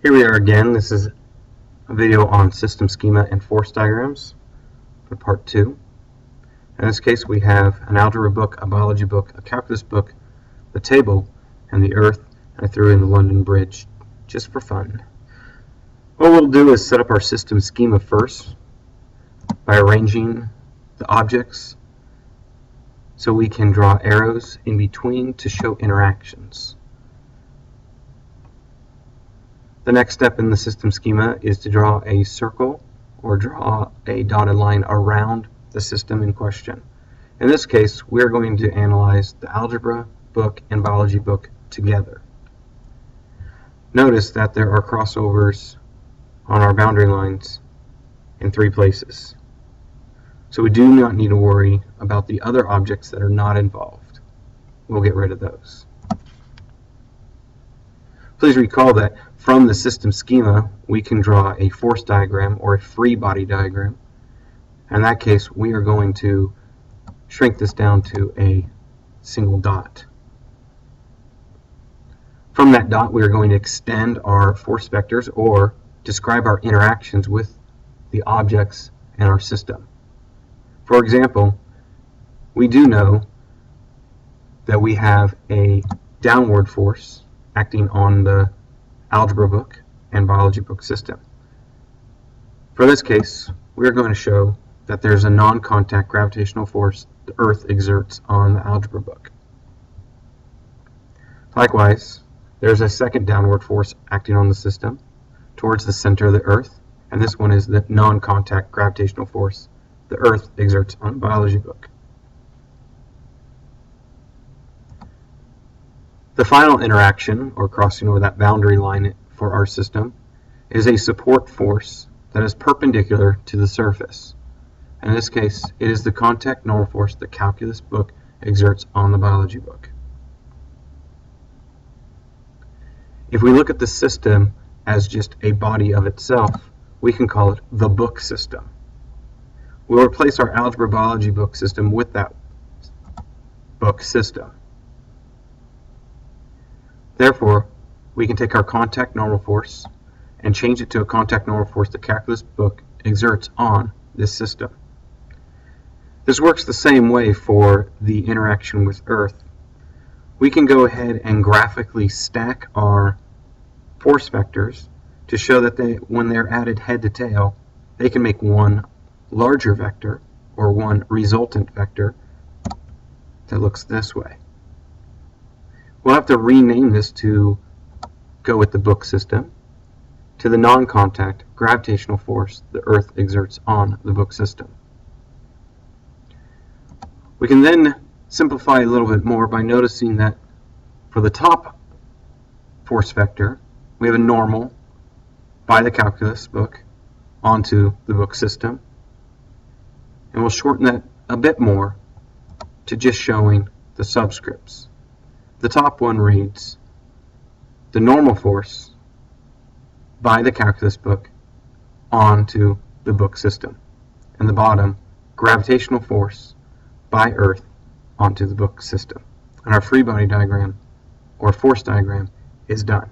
Here we are again. This is a video on system schema and force diagrams for part 2. In this case we have an algebra book, a biology book, a calculus book, the table, and the earth, and I threw in the London Bridge just for fun. What we'll do is set up our system schema first by arranging the objects so we can draw arrows in between to show interactions. The next step in the system schema is to draw a circle or draw a dotted line around the system in question. In this case, we're going to analyze the algebra book and biology book together. Notice that there are crossovers on our boundary lines in 3 places. So we do not need to worry about the other objects that are not involved. We'll get rid of those. Please recall that from the system schema, we can draw a force diagram or a free body diagram. In that case, we are going to shrink this down to a single dot. From that dot, we are going to extend our force vectors or describe our interactions with the objects in our system. For example, we do know that we have a downward force acting on the algebra book and biology book system. For this case, we're going to show that there's a non-contact gravitational force the Earth exerts on the algebra book. Likewise, there's a second downward force acting on the system towards the center of the Earth, and this one is the non-contact gravitational force the Earth exerts on the biology book. The final interaction, or crossing over that boundary line for our system, is a support force that is perpendicular to the surface. In this case, it is the contact normal force the calculus book exerts on the biology book. If we look at the system as just a body of itself, we can call it the book system. We'll replace our algebra biology book system with that book system. Therefore, we can take our contact normal force and change it to a contact normal force the calculus book exerts on this system. This works the same way for the interaction with Earth. We can go ahead and graphically stack our force vectors to show that when they're added head to tail, they can make one larger vector or one resultant vector that looks this way. We'll have to rename this to go with the book system to the non-contact gravitational force the Earth exerts on the book system. We can then simplify a little bit more by noticing that for the top force vector, we have a normal by the calculus book onto the book system, and we'll shorten that a bit more to just showing the subscripts. The top one reads the normal force by the calculus book onto the book system, and the bottom gravitational force by Earth onto the book system. And our free body diagram or force diagram is done.